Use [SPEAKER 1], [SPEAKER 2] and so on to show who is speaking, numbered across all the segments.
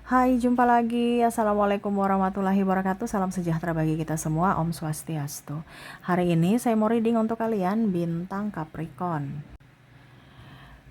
[SPEAKER 1] Hai, jumpa lagi. Assalamualaikum warahmatullahi wabarakatuh. Salam sejahtera bagi kita semua. Om Swastiastu. Hari ini saya mau reading untuk kalian bintang Capricorn.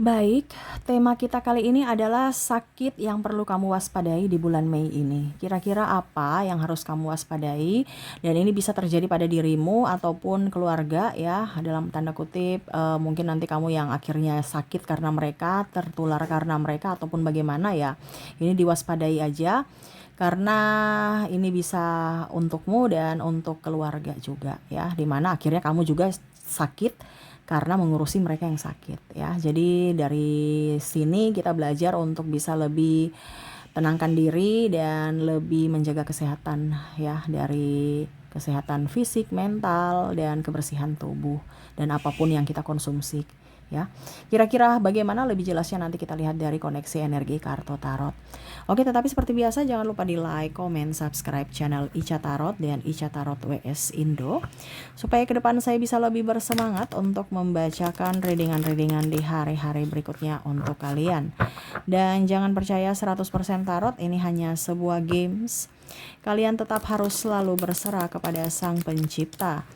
[SPEAKER 1] Baik, tema kita kali ini adalah sakit yang perlu kamu waspadai di bulan Mei ini. Kira-kira apa yang harus kamu waspadai? Dan ini bisa terjadi pada dirimu ataupun keluarga ya, dalam tanda kutip mungkin nanti kamu yang akhirnya sakit karena mereka, tertular karena mereka ataupun bagaimana ya. Ini diwaspadai aja karena ini bisa untukmu dan untuk keluarga juga ya, dimana akhirnya kamu juga sakit karena mengurusi mereka yang sakit ya. Jadi dari sini kita belajar untuk bisa lebih tenangkan diri dan lebih menjaga kesehatan ya, dari kesehatan fisik, mental, dan kebersihan tubuh dan apapun yang kita konsumsi ya. Kira-kira bagaimana lebih jelasnya nanti kita lihat dari koneksi energi kartu tarot. Oke, tetapi seperti biasa jangan lupa di like, comment, subscribe channel Ica Tarot dan Ica Tarot WS Indo supaya ke depan saya bisa lebih bersemangat untuk membacakan readingan-readingan di hari-hari berikutnya untuk kalian. Dan jangan percaya 100% tarot ini hanya sebuah games. Kalian tetap harus selalu berserah kepada Sang Pencipta.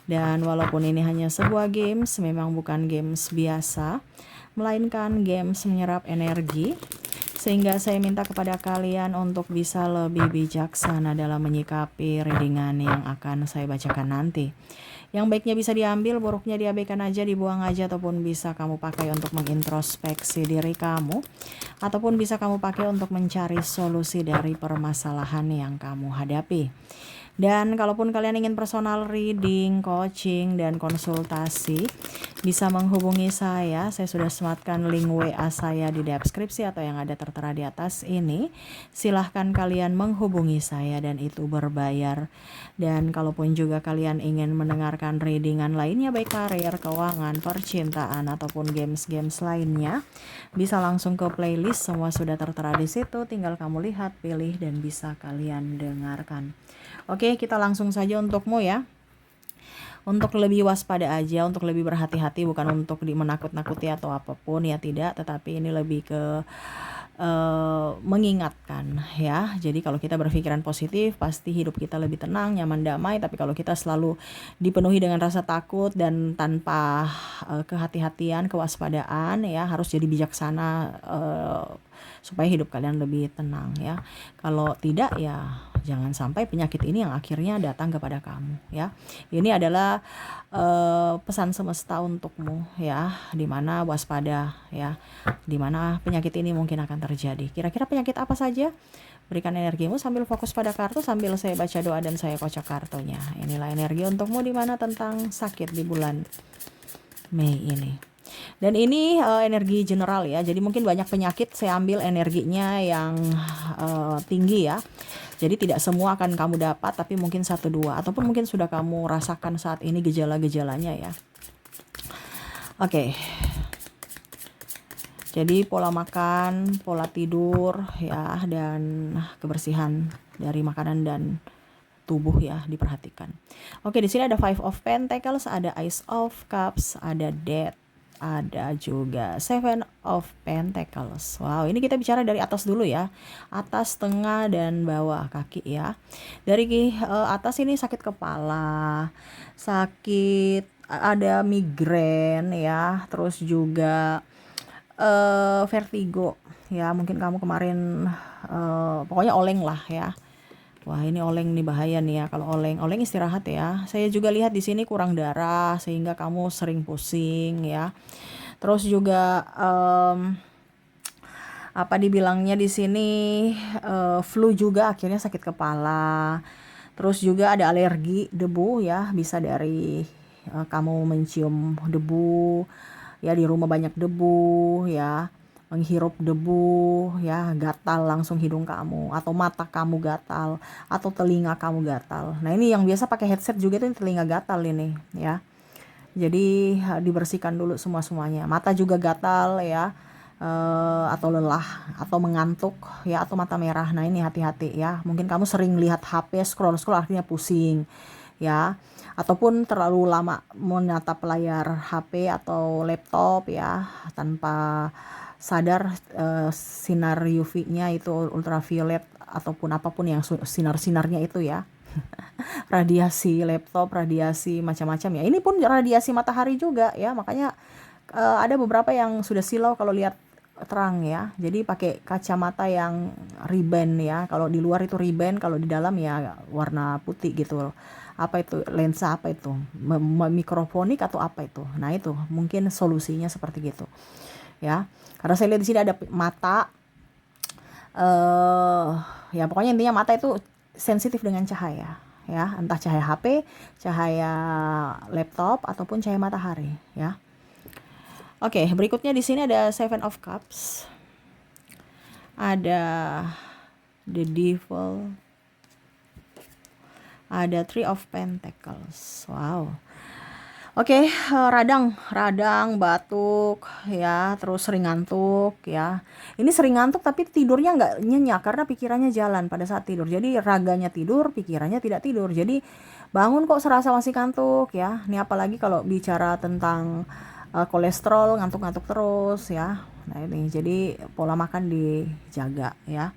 [SPEAKER 1] Dan walaupun ini hanya sebuah games, memang bukan games biasa, melainkan games menyerap energi. Sehingga saya minta kepada kalian untuk bisa lebih bijaksana dalam menyikapi readingan yang akan saya bacakan nanti. Yang baiknya bisa diambil, buruknya diabaikan aja, dibuang aja, ataupun bisa kamu pakai untuk mengintrospeksi diri kamu, ataupun bisa kamu pakai untuk mencari solusi dari permasalahan yang kamu hadapi. Dan kalaupun kalian ingin personal reading, coaching, dan konsultasi, bisa menghubungi saya. Saya sudah sematkan link WA saya di deskripsi atau yang ada tertera di atas ini. Silahkan kalian menghubungi saya dan itu berbayar. Dan kalaupun juga kalian ingin mendengarkan readingan lainnya, baik karir, keuangan, percintaan, ataupun games-games lainnya, bisa langsung ke playlist. Semua sudah tertera di situ. Tinggal kamu lihat, pilih, dan bisa kalian dengarkan. Oke, kita langsung saja untukmu ya. Untuk lebih waspada aja, untuk lebih berhati-hati, bukan untuk menakut-nakuti atau apapun ya, tidak, tetapi ini lebih ke mengingatkan ya. Jadi kalau kita berpikiran positif, pasti hidup kita lebih tenang, nyaman, damai. Tapi kalau kita selalu dipenuhi dengan rasa takut dan tanpa kehati-hatian, kewaspadaan ya, harus jadi bijaksana supaya hidup kalian lebih tenang ya. Kalau tidak ya jangan sampai penyakit ini yang akhirnya datang kepada kamu ya. Ini adalah pesan semesta untukmu ya, dimana waspada ya, dimana penyakit ini mungkin akan terjadi. Kira-kira penyakit apa saja? Berikan energimu sambil fokus pada kartu, sambil saya baca doa dan saya kocok kartunya. Inilah energi untukmu dimana tentang sakit di bulan Mei ini. Dan ini energi general ya, jadi mungkin banyak penyakit saya ambil energinya yang tinggi ya. Jadi tidak semua akan kamu dapat, tapi mungkin 1-2 ataupun mungkin sudah kamu rasakan saat ini gejala-gejalanya ya. Oke. Jadi pola makan, pola tidur ya, dan kebersihan dari makanan dan tubuh ya diperhatikan. Oke, di sini ada Five of Pentacles, ada Ace of Cups, ada Death, ada juga Seven of Pentacles. Wow, ini kita bicara dari atas dulu ya. Atas, tengah, dan bawah kaki ya. Dari atas ini sakit kepala, sakit, ada migrain ya, terus juga vertigo ya. Mungkin kamu kemarin pokoknya oleng lah ya. Wah, ini oleng nih bahaya nih ya. Kalau oleng istirahat ya. Saya juga lihat di sini kurang darah sehingga kamu sering pusing ya. Terus juga apa dibilangnya di sini, flu juga, akhirnya sakit kepala. Terus juga ada alergi debu ya, bisa dari kamu mencium debu ya, di rumah banyak debu ya, menghirup debu ya, gatal langsung hidung kamu, atau mata kamu gatal, atau telinga kamu gatal. Nah, ini yang biasa pakai headset juga tuh telinga gatal ini ya. Jadi dibersihkan dulu semua-semuanya. Mata juga gatal ya, atau lelah, atau mengantuk ya, atau mata merah. Nah, ini hati-hati ya. Mungkin kamu sering lihat HP, scroll-scroll, akhirnya pusing ya, ataupun terlalu lama menatap layar HP atau laptop ya, tanpa sadar sinar UV-nya itu ultraviolet ataupun apapun yang sinar-sinarnya itu ya. Radiasi laptop, radiasi macam-macam ya. Ini pun radiasi matahari juga ya. Makanya ada beberapa yang sudah silau kalau lihat terang ya. Jadi pakai kacamata yang Ray-Ban ya. Kalau di luar itu Ray-Ban, kalau di dalam ya warna putih gitu. Apa itu? Lensa apa itu? Mikrofonik atau apa itu? Nah, itu mungkin solusinya seperti gitu. Ya. Karena saya lihat di sini ada mata ya pokoknya intinya mata itu sensitif dengan cahaya ya, entah cahaya HP, cahaya laptop ataupun cahaya matahari ya. Oke, berikutnya di sini ada Seven of Cups. Ada The Devil. Ada Three of Pentacles. Wow. Oke, radang, batuk ya, terus sering ngantuk ya. Ini sering ngantuk tapi tidurnya nggak nyenyak karena pikirannya jalan pada saat tidur. Jadi raganya tidur, pikirannya tidak tidur. Jadi bangun kok serasa masih ngantuk ya. Ini apalagi kalau bicara tentang kolesterol, ngantuk-ngantuk terus ya. Nah ini jadi pola makan dijaga ya.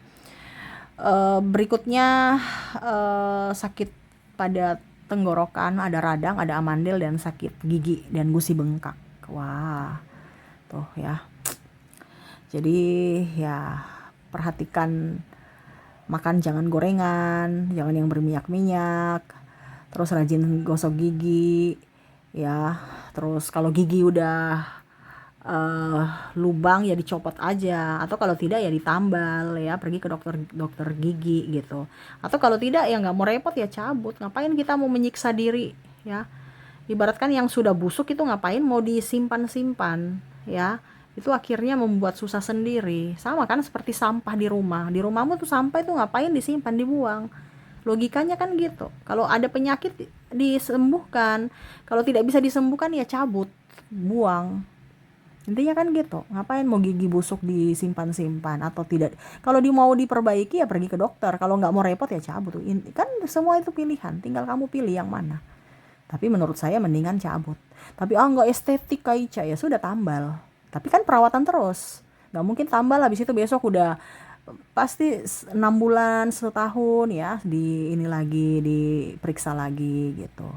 [SPEAKER 1] Berikutnya sakit pada tenggorokan, ada radang, ada amandel, dan sakit gigi dan gusi bengkak. Wah, tuh ya. Jadi ya perhatikan makan, jangan gorengan, jangan yang berminyak-minyak. Terus rajin gosok gigi ya. Terus kalau gigi udah lubang ya dicopot aja, atau kalau tidak ya ditambal ya, pergi ke dokter gigi gitu. Atau kalau tidak ya nggak mau repot ya cabut. Ngapain kita mau menyiksa diri ya, ibaratkan yang sudah busuk itu ngapain mau disimpan-simpan ya, itu akhirnya membuat susah sendiri. Sama kan seperti sampah di rumahmu tuh, sampah itu ngapain disimpan, dibuang. Logikanya kan gitu. Kalau ada penyakit disembuhkan, kalau tidak bisa disembuhkan ya cabut, buang. Intinya kan gitu. Ngapain mau gigi busuk disimpan-simpan atau tidak? Kalau mau diperbaiki ya pergi ke dokter. Kalau nggak mau repot ya cabut. Kan semua itu pilihan. Tinggal kamu pilih yang mana. Tapi menurut saya mendingan cabut. Tapi nggak estetik Kak Ica, ya sudah tambal. Tapi kan perawatan terus. Nggak mungkin tambal habis itu besok udah pasti 6 bulan, setahun ya ini lagi diperiksa lagi gitu,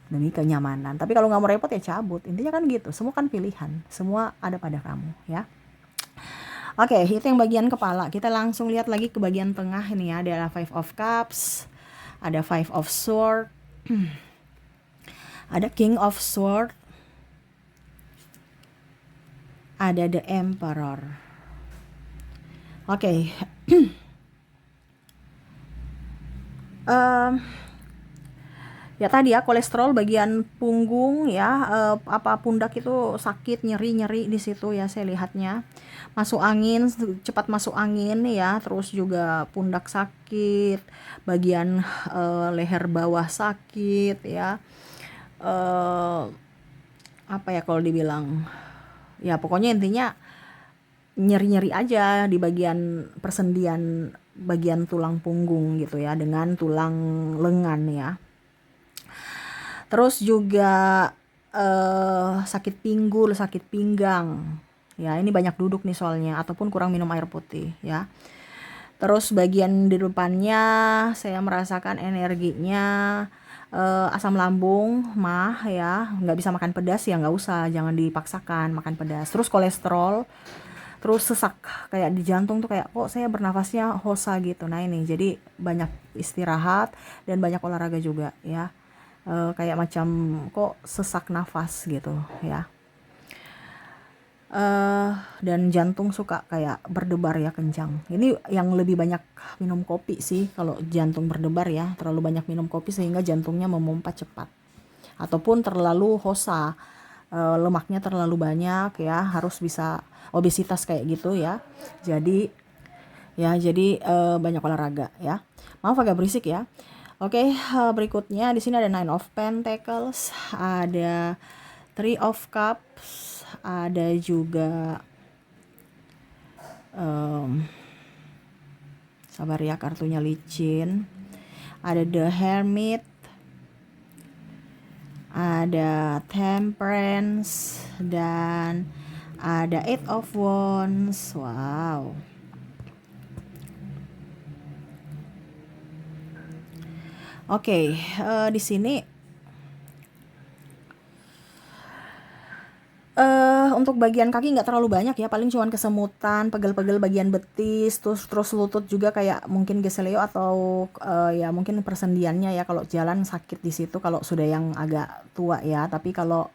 [SPEAKER 1] demi kenyamanan. Tapi kalau nggak mau repot ya cabut. Intinya kan gitu. Semua kan pilihan. Semua ada pada kamu ya. Oke, itu yang bagian kepala. Kita langsung lihat lagi ke bagian tengah ini ya. Ada Five of Cups, ada Five of Swords, ada King of Swords, ada The Emperor. Oke. Ya tadi ya, kolesterol bagian punggung ya, pundak itu sakit, nyeri di situ ya saya lihatnya. Masuk angin, cepat masuk angin ya, terus juga pundak sakit, bagian leher bawah sakit ya. Apa ya kalau dibilang? Ya pokoknya intinya nyeri-nyeri aja di bagian persendian bagian tulang punggung gitu ya, dengan tulang lengan ya. Terus juga sakit pinggul, sakit pinggang. Ya, ini banyak duduk nih soalnya, ataupun kurang minum air putih ya. Terus bagian di depannya saya merasakan energinya asam lambung, mah ya, nggak bisa makan pedas ya, nggak usah, jangan dipaksakan makan pedas. Terus kolesterol, terus sesak kayak di jantung tuh, kayak kok saya bernafasnya hosa gitu. Nah ini jadi banyak istirahat dan banyak olahraga juga ya. Kayak macam kok sesak nafas gitu ya. Dan jantung suka kayak berdebar ya, kencang. Ini yang lebih banyak minum kopi sih kalau jantung berdebar ya, terlalu banyak minum kopi sehingga jantungnya memompa cepat. Ataupun terlalu hosa, lemaknya terlalu banyak ya, harus bisa obesitas kayak gitu ya. Jadi banyak olahraga ya. Maaf agak berisik ya. Oke, berikutnya di sini ada Nine of Pentacles, ada Three of Cups, ada juga sabar ya, kartunya licin. Ada The Hermit, ada Temperance, dan Ada Eight of Wands. Wow. Oke, di sini untuk bagian kaki nggak terlalu banyak ya, paling cuman kesemutan, pegel-pegel bagian betis, terus lutut juga kayak mungkin geseleo atau ya mungkin persendiannya ya, kalau jalan sakit di situ kalau sudah yang agak tua ya. Tapi kalau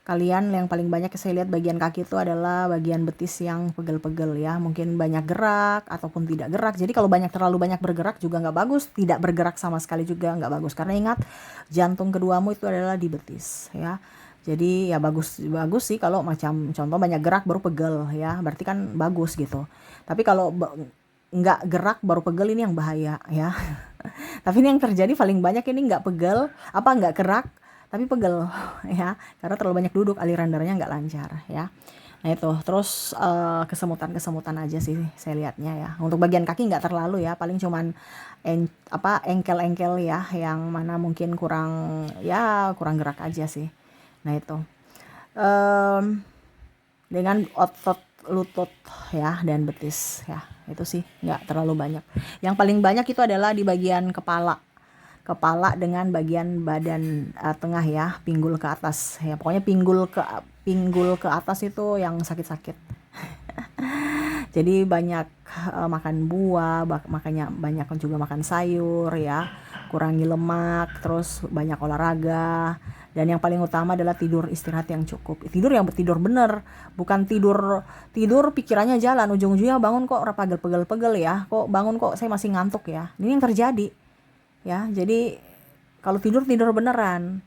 [SPEAKER 1] kalian yang paling banyak saya lihat bagian kaki itu adalah bagian betis yang pegel-pegel ya, mungkin banyak gerak ataupun tidak gerak. Jadi kalau terlalu banyak bergerak juga nggak bagus, tidak bergerak sama sekali juga nggak bagus, karena ingat jantung keduamu itu adalah di betis ya. Jadi ya bagus sih kalau macam contoh banyak gerak baru pegel ya, berarti kan bagus gitu. Tapi kalau nggak gerak baru pegel, ini yang bahaya ya. Tapi ini yang terjadi paling banyak ini nggak pegel, nggak gerak tapi pegel ya, karena terlalu banyak duduk, aliran darahnya nggak lancar ya. Nah itu terus kesemutan aja sih saya lihatnya ya. Untuk bagian kaki nggak terlalu ya, paling cuman engkel ya, yang mana mungkin kurang gerak aja sih. Nah itu dengan otot lutut ya dan betis ya, itu sih nggak terlalu banyak. Yang paling banyak itu adalah di bagian kepala dengan bagian badan tengah ya, pinggul ke atas ya, pokoknya pinggul ke atas itu yang sakit-sakit. Jadi banyak makan buah, makanya banyak juga makan sayur ya, kurangi lemak, terus banyak olahraga, dan yang paling utama adalah tidur istirahat yang cukup. Tidur bener, bukan tidur pikirannya jalan, ujung-ujungnya bangun kok pegel-pegel ya, kok bangun kok saya masih ngantuk ya. Ini yang terjadi ya. Jadi kalau tidur beneran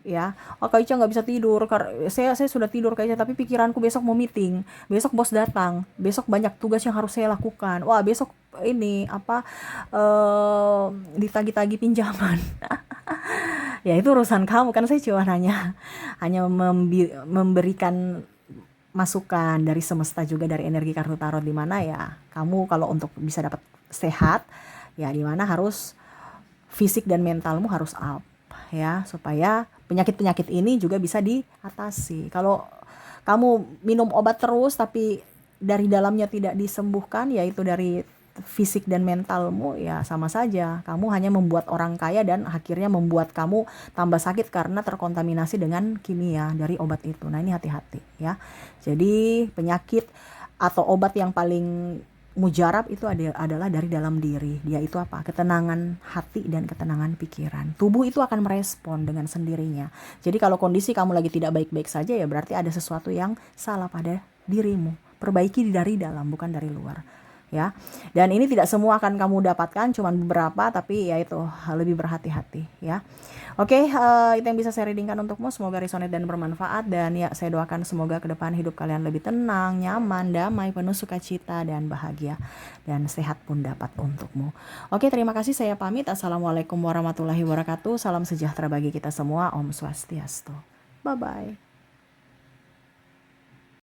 [SPEAKER 1] ya. Kak Ica nggak bisa tidur, saya sudah tidur Kak Ica, tapi pikiranku besok mau meeting, besok bos datang, besok banyak tugas yang harus saya lakukan, wah besok ini ditagi-tagi pinjaman. Ya itu urusan kamu, kan saya cuma hanya memberikan masukan dari semesta, juga dari energi kartu tarot, di mana ya kamu kalau untuk bisa dapat sehat ya, di mana harus fisik dan mentalmu harus up ya, supaya penyakit ini juga bisa diatasi. Kalau kamu minum obat terus tapi dari dalamnya tidak disembuhkan, yaitu dari fisik dan mentalmu, ya sama saja kamu hanya membuat orang kaya dan akhirnya membuat kamu tambah sakit karena terkontaminasi dengan kimia dari obat itu. Nah ini hati-hati ya. Jadi penyakit atau obat yang paling mujarab itu adalah dari dalam diri. Dia itu apa? Ketenangan hati dan ketenangan pikiran. Tubuh itu akan merespon dengan sendirinya. Jadi kalau kondisi kamu lagi tidak baik-baik saja, ya berarti ada sesuatu yang salah pada dirimu. Perbaiki dari dalam, bukan dari luar ya. Dan ini tidak semua akan kamu dapatkan, cuman beberapa, tapi ya itu lebih berhati-hati ya. Oke, itu yang bisa saya readingkan untukmu. Semoga resonate dan bermanfaat, dan ya saya doakan semoga ke depan hidup kalian lebih tenang, nyaman, damai, penuh sukacita dan bahagia, dan sehat pun dapat untukmu. Oke, terima kasih, saya pamit. Assalamualaikum warahmatullahi wabarakatuh. Salam sejahtera bagi kita semua. Om Swastiastu. Bye bye.